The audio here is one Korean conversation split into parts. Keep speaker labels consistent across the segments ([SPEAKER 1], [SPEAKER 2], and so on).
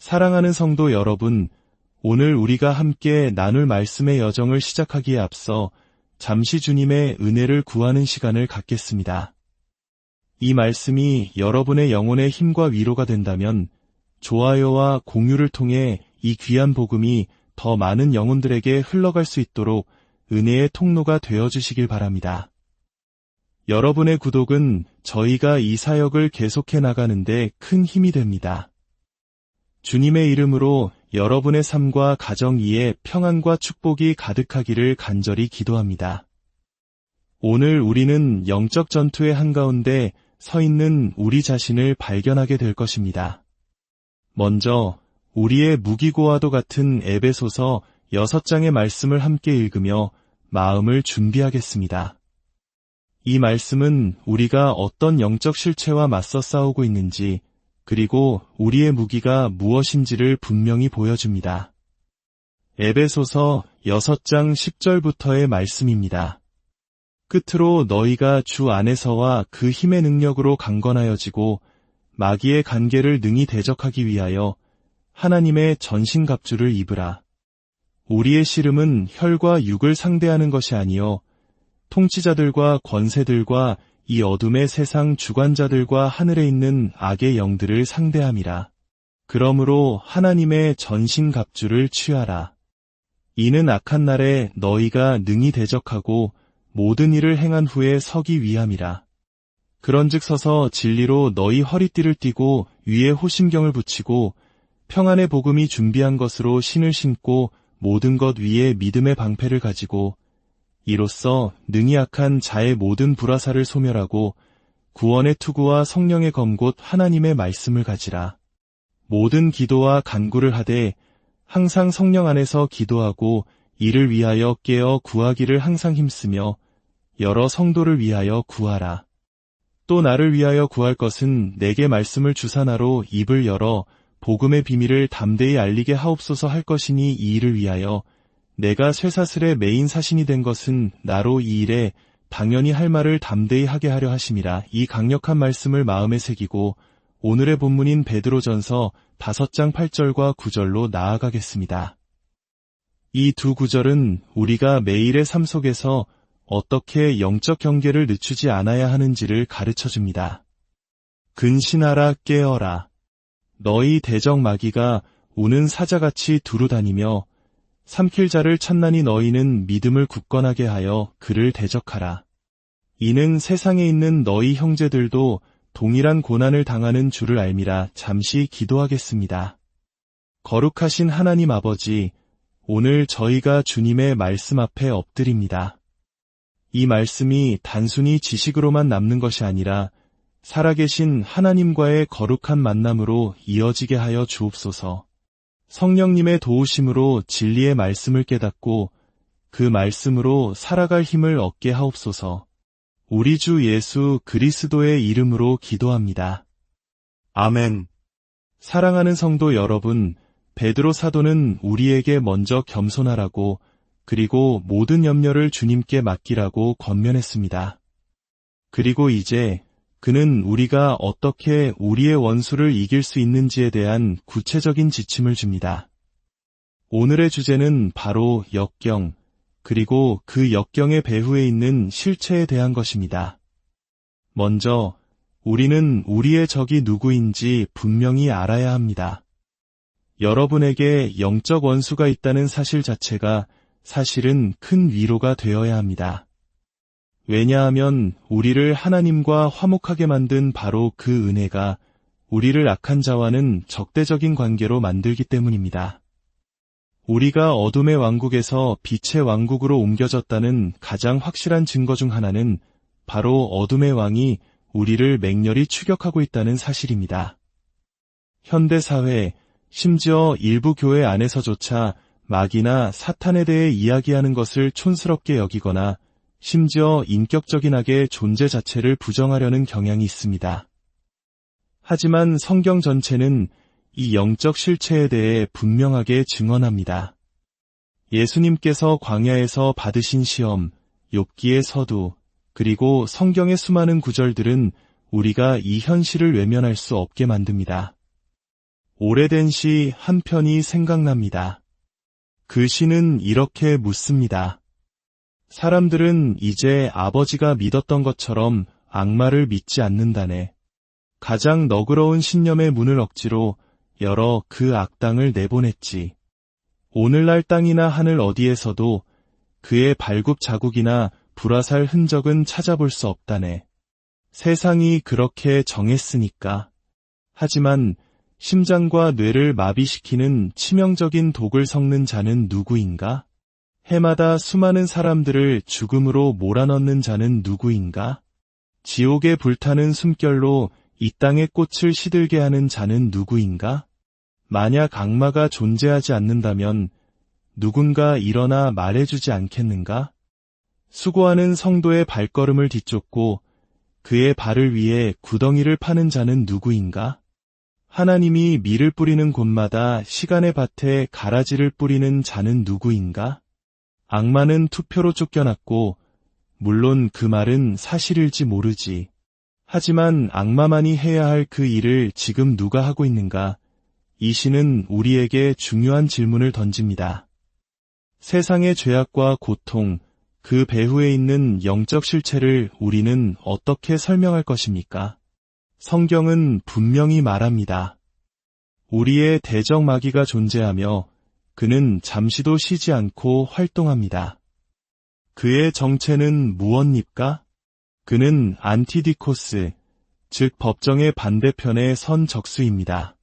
[SPEAKER 1] 사랑하는 성도 여러분, 오늘 우리가 함께 나눌 말씀의 여정을 시작하기에 앞서 잠시 주님의 은혜를 구하는 시간을 갖겠습니다. 이 말씀이 여러분의 영혼의 힘과 위로가 된다면 좋아요와 공유를 통해 이 귀한 복음이 더 많은 영혼들에게 흘러갈 수 있도록 은혜의 통로가 되어주시길 바랍니다. 여러분의 구독은 저희가 이 사역을 계속해 나가는데 큰 힘이 됩니다. 주님의 이름으로 여러분의 삶과 가정 위에 평안과 축복이 가득하기를 간절히 기도합니다. 오늘 우리는 영적 전투의 한가운데 서 있는 우리 자신을 발견하게 될 것입니다. 먼저 우리의 무기고와도 같은 에베소서 6장의 말씀을 함께 읽으며 마음을 준비하겠습니다. 이 말씀은 우리가 어떤 영적 실체와 맞서 싸우고 있는지, 그리고 우리의 무기가 무엇인지를 분명히 보여줍니다. 에베소서 6장 10절부터의 말씀입니다. 끝으로 너희가 주 안에서와 그 힘의 능력으로 강건하여지고 마귀의 간계를 능히 대적하기 위하여 하나님의 전신갑주를 입으라. 우리의 씨름은 혈과 육을 상대하는 것이 아니요 통치자들과 권세들과 이 어둠의 세상 주관자들과 하늘에 있는 악의 영들을 상대함이라. 그러므로 하나님의 전신갑주를 취하라. 이는 악한 날에 너희가 능히 대적하고 모든 일을 행한 후에 서기 위함이라. 그런즉 서서 진리로 너희 허리띠를 띠고 위에 호심경을 붙이고 평안의 복음이 준비한 것으로 신을 신고 모든 것 위에 믿음의 방패를 가지고 이로써 능히 악한 자의 모든 불화살을 소멸하고 구원의 투구와 성령의 검 곧 하나님의 말씀을 가지라. 모든 기도와 간구를 하되 항상 성령 안에서 기도하고 이를 위하여 깨어 구하기를 항상 힘쓰며 여러 성도를 위하여 구하라. 또 나를 위하여 구할 것은 내게 말씀을 주사나로 입을 열어 복음의 비밀을 담대히 알리게 하옵소서 할 것이니 이 일을 위하여 내가 쇠사슬의 메인 사신이 된 것은 나로 이 일에 당연히 할 말을 담대히 하게 하려 하심이라. 이 강력한 말씀을 마음에 새기고 오늘의 본문인 베드로전서 5장 8절과 9절로 나아가겠습니다. 이 두 구절은 우리가 매일의 삶 속에서 어떻게 영적 경계를 늦추지 않아야 하는지를 가르쳐줍니다. 근신하라 깨어라. 너희 대적 마귀가 우는 사자같이 두루다니며 삼킬 자를 찾나니 너희는 믿음을 굳건하게 하여 그를 대적하라. 이는 세상에 있는 너희 형제들도 동일한 고난을 당하는 줄을 알미라. 잠시 기도하겠습니다. 거룩하신 하나님 아버지, 오늘 저희가 주님의 말씀 앞에 엎드립니다. 이 말씀이 단순히 지식으로만 남는 것이 아니라 살아계신 하나님과의 거룩한 만남으로 이어지게 하여 주옵소서. 성령님의 도우심으로 진리의 말씀을 깨닫고 그 말씀으로 살아갈 힘을 얻게 하옵소서. 우리 주 예수 그리스도의 이름으로 기도합니다. 아멘. 사랑하는 성도 여러분, 베드로 사도는 우리에게 먼저 겸손하라고 그리고 모든 염려를 주님께 맡기라고 권면했습니다. 그리고 이제 그는 우리가 어떻게 우리의 원수를 이길 수 있는지에 대한 구체적인 지침을 줍니다. 오늘의 주제는 바로 역경, 그리고 그 역경의 배후에 있는 실체에 대한 것입니다. 먼저 우리는 우리의 적이 누구인지 분명히 알아야 합니다. 여러분에게 영적 원수가 있다는 사실 자체가 사실은 큰 위로가 되어야 합니다. 왜냐하면 우리를 하나님과 화목하게 만든 바로 그 은혜가 우리를 악한 자와는 적대적인 관계로 만들기 때문입니다. 우리가 어둠의 왕국에서 빛의 왕국으로 옮겨졌다는 가장 확실한 증거 중 하나는 바로 어둠의 왕이 우리를 맹렬히 추격하고 있다는 사실입니다. 현대사회, 심지어 일부 교회 안에서조차 마귀나 사탄에 대해 이야기하는 것을 촌스럽게 여기거나 심지어 인격적인 악의 존재 자체를 부정하려는 경향이 있습니다. 하지만 성경 전체는 이 영적 실체에 대해 분명하게 증언합니다. 예수님께서 광야에서 받으신 시험, 욥기의 서두, 그리고 성경의 수많은 구절들은 우리가 이 현실을 외면할 수 없게 만듭니다. 오래된 시 한 편이 생각납니다. 그 시는 이렇게 묻습니다. 사람들은 이제 아버지가 믿었던 것처럼 악마를 믿지 않는다네. 가장 너그러운 신념의 문을 억지로 열어 그 악당을 내보냈지. 오늘날 땅이나 하늘 어디에서도 그의 발굽 자국이나 불화살 흔적은 찾아볼 수 없다네. 세상이 그렇게 정했으니까. 하지만 심장과 뇌를 마비시키는 치명적인 독을 섞는 자는 누구인가? 해마다 수많은 사람들을 죽음으로 몰아넣는 자는 누구인가? 지옥에 불타는 숨결로 이 땅의 꽃을 시들게 하는 자는 누구인가? 만약 악마가 존재하지 않는다면 누군가 일어나 말해주지 않겠는가? 수고하는 성도의 발걸음을 뒤쫓고 그의 발을 위해 구덩이를 파는 자는 누구인가? 하나님이 밀을 뿌리는 곳마다 시간의 밭에 가라지를 뿌리는 자는 누구인가? 악마는 투표로 쫓겨났고 물론 그 말은 사실일지 모르지. 하지만 악마만이 해야 할 그 일을 지금 누가 하고 있는가? 이 시는 우리에게 중요한 질문을 던집니다. 세상의 죄악과 고통, 그 배후에 있는 영적 실체를 우리는 어떻게 설명할 것입니까? 성경은 분명히 말합니다. 우리의 대적 마귀가 존재하며 그는 잠시도 쉬지 않고 활동합니다. 그의 정체는 무엇입니까? 그는 안티디코스, 즉 법정의 반대편의 선 적수입니다.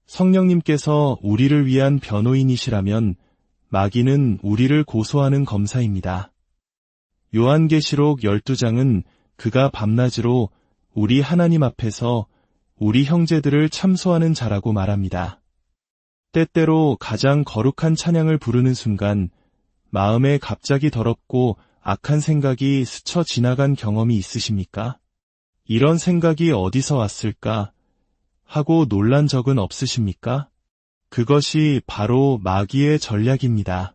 [SPEAKER 1] 성령님께서 우리를 위한 변호인이시라면 마귀는 우리를 고소하는 검사입니다. 요한계시록 12장은 그가 밤낮으로 우리 하나님 앞에서 우리 형제들을 참소하는 자라고 말합니다. 때때로 가장 거룩한 찬양을 부르는 순간 마음에 갑자기 더럽고 악한 생각이 스쳐 지나간 경험이 있으십니까? 이런 생각이 어디서 왔을까? 하고 놀란 적은 없으십니까? 그것이 바로 마귀의 전략입니다.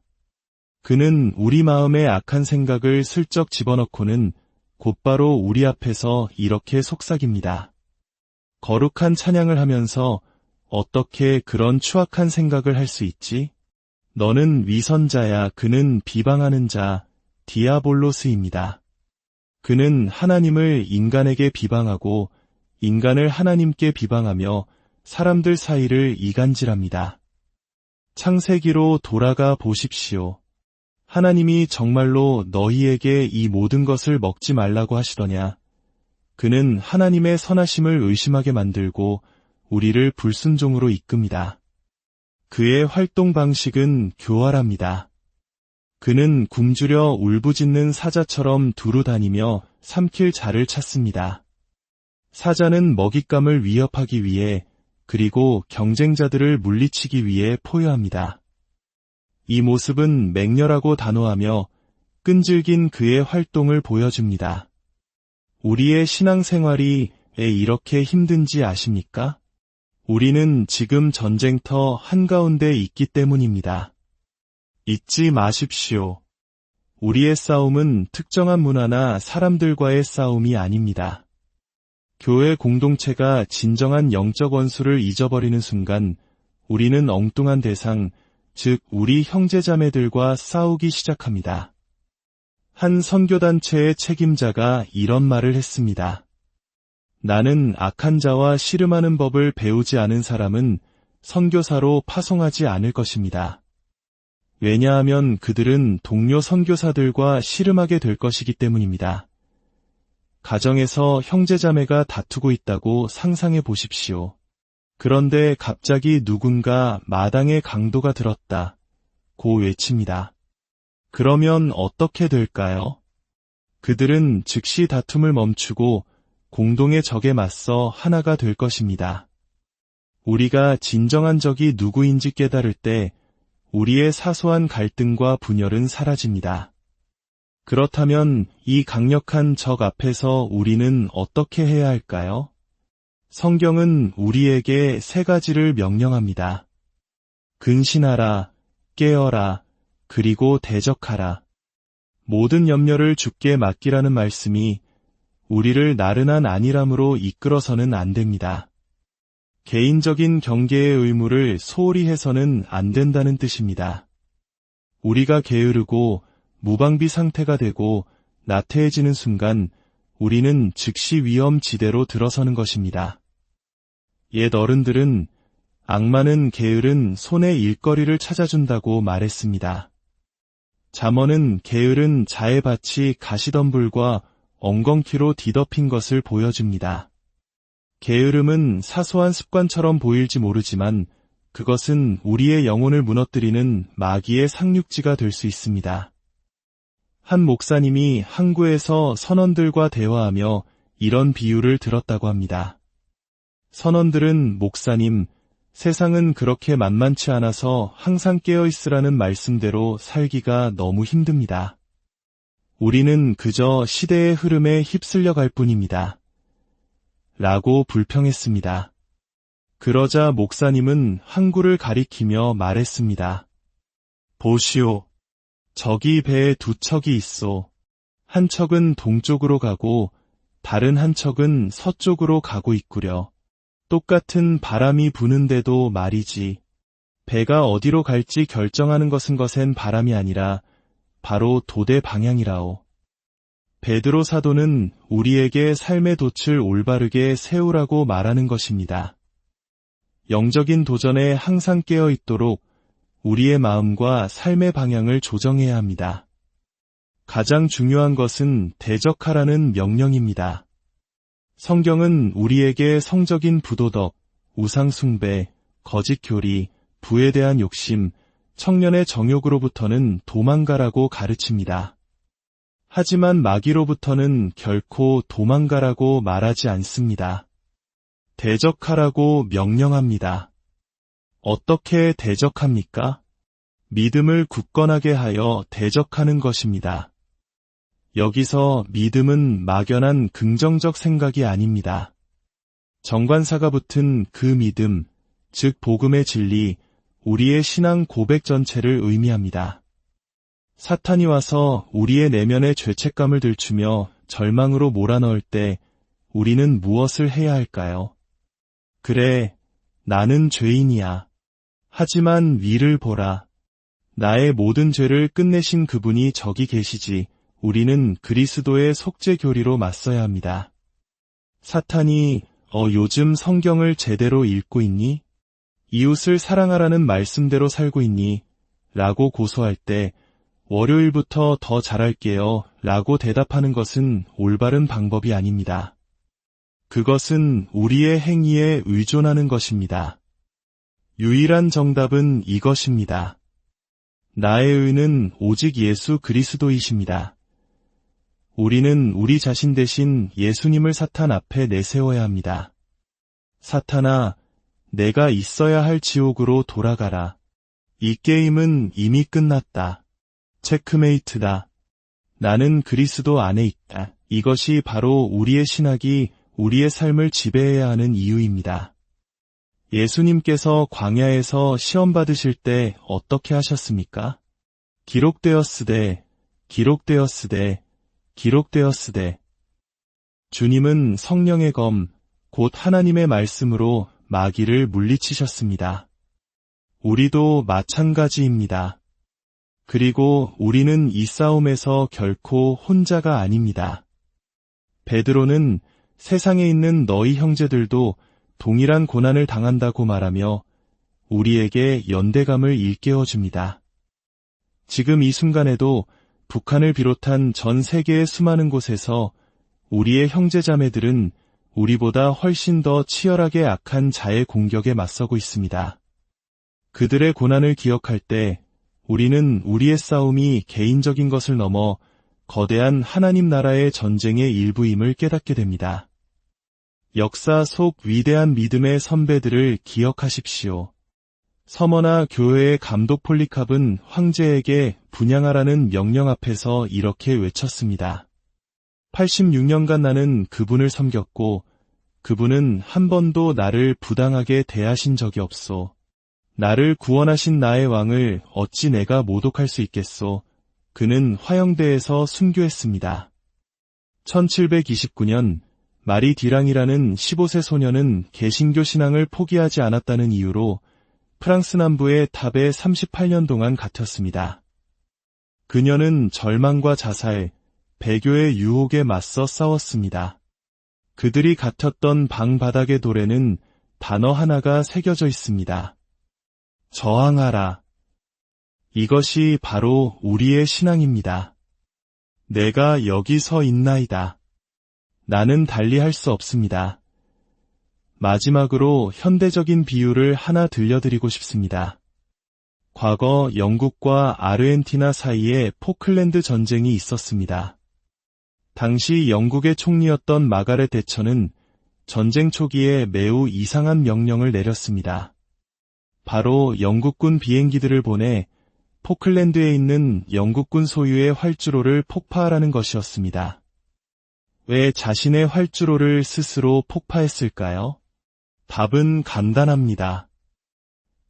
[SPEAKER 1] 그는 우리 마음에 악한 생각을 슬쩍 집어넣고는 곧바로 우리 앞에서 이렇게 속삭입니다. 거룩한 찬양을 하면서 어떻게 그런 추악한 생각을 할 수 있지? 너는 위선자야. 그는 비방하는 자, 디아볼로스입니다. 그는 하나님을 인간에게 비방하고 인간을 하나님께 비방하며 사람들 사이를 이간질합니다. 창세기로 돌아가 보십시오. 하나님이 정말로 너희에게 이 모든 것을 먹지 말라고 하시더냐? 그는 하나님의 선하심을 의심하게 만들고 우리를 불순종으로 이끕니다. 그의 활동 방식은 교활합니다. 그는 굶주려 울부짖는 사자처럼 두루 다니며 삼킬 자를 찾습니다. 사자는 먹잇감을 위협하기 위해 그리고 경쟁자들을 물리치기 위해 포효합니다. 이 모습은 맹렬하고 단호하며 끈질긴 그의 활동을 보여줍니다. 우리의 신앙생활이 왜 이렇게 힘든지 아십니까? 우리는 지금 전쟁터 한가운데 있기 때문입니다. 잊지 마십시오. 우리의 싸움은 특정한 문화나 사람들과의 싸움이 아닙니다. 교회 공동체가 진정한 영적 원수를 잊어버리는 순간 우리는 엉뚱한 대상, 즉 우리 형제자매들과 싸우기 시작합니다. 한 선교단체의 책임자가 이런 말을 했습니다. 나는 악한 자와 씨름하는 법을 배우지 않은 사람은 선교사로 파송하지 않을 것입니다. 왜냐하면 그들은 동료 선교사들과 씨름하게 될 것이기 때문입니다. 가정에서 형제자매가 다투고 있다고 상상해 보십시오. 그런데 갑자기 누군가 마당에 강도가 들었다 고 외칩니다. 그러면 어떻게 될까요? 그들은 즉시 다툼을 멈추고 공동의 적에 맞서 하나가 될 것입니다. 우리가 진정한 적이 누구인지 깨달을 때 우리의 사소한 갈등과 분열은 사라집니다. 그렇다면 이 강력한 적 앞에서 우리는 어떻게 해야 할까요? 성경은 우리에게 세 가지를 명령합니다. 근신하라, 깨어라, 그리고 대적하라. 모든 염려를 주께 맡기라는 말씀이 우리를 나른한 안일함으로 이끌어서는 안 됩니다. 개인적인 경계의 의무를 소홀히 해서는 안 된다는 뜻입니다. 우리가 게으르고 무방비 상태가 되고 나태해지는 순간 우리는 즉시 위험지대로 들어서는 것입니다. 옛 어른들은 악마는 게으른 손에 일거리를 찾아준다고 말했습니다. 잠언은 게으른 자의 밭이 가시덤불과 엉겅퀴로 뒤덮인 것을 보여줍니다. 게으름은 사소한 습관처럼 보일지 모르지만 그것은 우리의 영혼을 무너뜨리는 마귀의 상륙지가 될 수 있습니다. 한 목사님이 항구에서 선원들과 대화하며 이런 비유를 들었다고 합니다. 선원들은 목사님, 세상은 그렇게 만만치 않아서 항상 깨어있으라는 말씀대로 살기가 너무 힘듭니다. 우리는 그저 시대의 흐름에 휩쓸려 갈 뿐입니다. 라고 불평했습니다. 그러자 목사님은 항구를 가리키며 말했습니다. 보시오. 저기 배에 두 척이 있소. 한 척은 동쪽으로 가고 다른 한 척은 서쪽으로 가고 있구려. 똑같은 바람이 부는데도 말이지. 배가 어디로 갈지 결정하는 것은 바람이 아니라 바로 도대 방향이라오. 베드로 사도는 우리에게 삶의 돛을 올바르게 세우라고 말하는 것입니다. 영적인 도전에 항상 깨어 있도록 우리의 마음과 삶의 방향을 조정해야 합니다. 가장 중요한 것은 대적하라는 명령입니다. 성경은 우리에게 성적인 부도덕, 우상숭배, 거짓교리, 부에 대한 욕심, 청년의 정욕으로부터는 도망가라고 가르칩니다. 하지만 마귀로부터는 결코 도망가라고 말하지 않습니다. 대적하라고 명령합니다. 어떻게 대적합니까? 믿음을 굳건하게 하여 대적하는 것입니다. 여기서 믿음은 막연한 긍정적 생각이 아닙니다. 정관사가 붙은 그 믿음, 즉 복음의 진리, 우리의 신앙 고백 전체를 의미합니다. 사탄이 와서 우리의 내면의 죄책감을 들추며 절망으로 몰아넣을 때 우리는 무엇을 해야 할까요? 그래, 나는 죄인이야. 하지만 위를 보라. 나의 모든 죄를 끝내신 그분이 저기 계시지. 우리는 그리스도의 속죄 교리로 맞서야 합니다. 사탄이 요즘 성경을 제대로 읽고 있니? 이웃을 사랑하라는 말씀대로 살고 있니? 라고 고소할 때 월요일부터 더 잘할게요 라고 대답하는 것은 올바른 방법이 아닙니다. 그것은 우리의 행위에 의존하는 것입니다. 유일한 정답은 이것입니다. 나의 의는 오직 예수 그리스도이십니다. 우리는 우리 자신 대신 예수님을 사탄 앞에 내세워야 합니다. 사탄아, 내가 있어야 할 지옥으로 돌아가라. 이 게임은 이미 끝났다. 체크메이트다. 나는 그리스도 안에 있다. 이것이 바로 우리의 신학이 우리의 삶을 지배해야 하는 이유입니다. 예수님께서 광야에서 시험 받으실 때 어떻게 하셨습니까? 기록되었으되, 기록되었으되, 기록되었으되. 주님은 성령의 검, 곧 하나님의 말씀으로 마귀를 물리치셨습니다. 우리도 마찬가지입니다. 그리고 우리는 이 싸움에서 결코 혼자가 아닙니다. 베드로는 세상에 있는 너희 형제들도 동일한 고난을 당한다고 말하며 우리에게 연대감을 일깨워줍니다. 지금 이 순간에도 북한을 비롯한 전 세계의 수많은 곳에서 우리의 형제자매들은 우리보다 훨씬 더 치열하게 악한 자의 공격에 맞서고 있습니다. 그들의 고난을 기억할 때 우리는 우리의 싸움이 개인적인 것을 넘어 거대한 하나님 나라의 전쟁의 일부임을 깨닫게 됩니다. 역사 속 위대한 믿음의 선배들을 기억하십시오. 서머나 교회의 감독 폴리캅은 황제에게 분향하라는 명령 앞에서 이렇게 외쳤습니다. 86년간 나는 그분을 섬겼고 그분은 한 번도 나를 부당하게 대하신 적이 없소. 나를 구원하신 나의 왕을 어찌 내가 모독할 수 있겠소. 그는 화영대에서 순교했습니다. 1729년 마리 듀랑이라는 15세 소녀는 개신교 신앙을 포기하지 않았다는 이유로 프랑스 남부의 탑에 38년 동안 갇혔습니다. 그녀는 절망과 자살, 배교의 유혹에 맞서 싸웠습니다. 그들이 갇혔던 방 바닥의 돌에는 단어 하나가 새겨져 있습니다. 저항하라. 이것이 바로 우리의 신앙입니다. 내가 여기 서 있나이다. 나는 달리할 수 없습니다. 마지막으로 현대적인 비유를 하나 들려드리고 싶습니다. 과거 영국과 아르헨티나 사이에 포클랜드 전쟁이 있었습니다. 당시 영국의 총리였던 마가렛 대처는 전쟁 초기에 매우 이상한 명령을 내렸습니다. 바로 영국군 비행기들을 보내 포클랜드에 있는 영국군 소유의 활주로를 폭파하라는 것이었습니다. 왜 자신의 활주로를 스스로 폭파했을까요? 답은 간단합니다.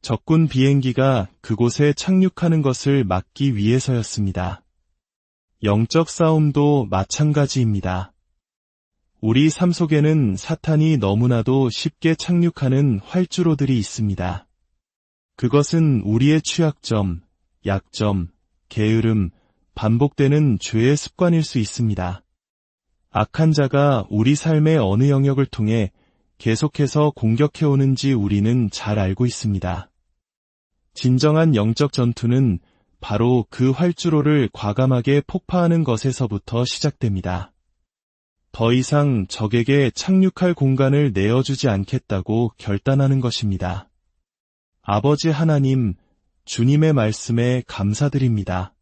[SPEAKER 1] 적군 비행기가 그곳에 착륙하는 것을 막기 위해서였습니다. 영적 싸움도 마찬가지입니다. 우리 삶 속에는 사탄이 너무나도 쉽게 착륙하는 활주로들이 있습니다. 그것은 우리의 취약점, 약점, 게으름, 반복되는 죄의 습관일 수 있습니다. 악한 자가 우리 삶의 어느 영역을 통해 계속해서 공격해오는지 우리는 잘 알고 있습니다. 진정한 영적 전투는 바로 그 활주로를 과감하게 폭파하는 것에서부터 시작됩니다. 더 이상 적에게 착륙할 공간을 내어주지 않겠다고 결단하는 것입니다. 아버지 하나님, 주님의 말씀에 감사드립니다.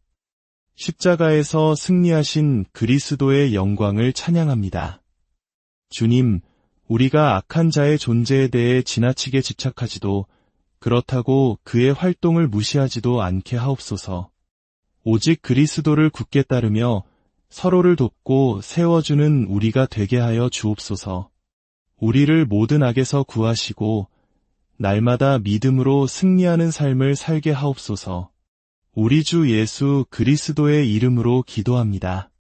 [SPEAKER 1] 십자가에서 승리하신 그리스도의 영광을 찬양합니다. 주님, 우리가 악한 자의 존재에 대해 지나치게 집착하지도 그렇다고 그의 활동을 무시하지도 않게 하옵소서. 오직 그리스도를 굳게 따르며 서로를 돕고 세워주는 우리가 되게 하여 주옵소서. 우리를 모든 악에서 구하시고 날마다 믿음으로 승리하는 삶을 살게 하옵소서. 우리 주 예수 그리스도의 이름으로 기도합니다.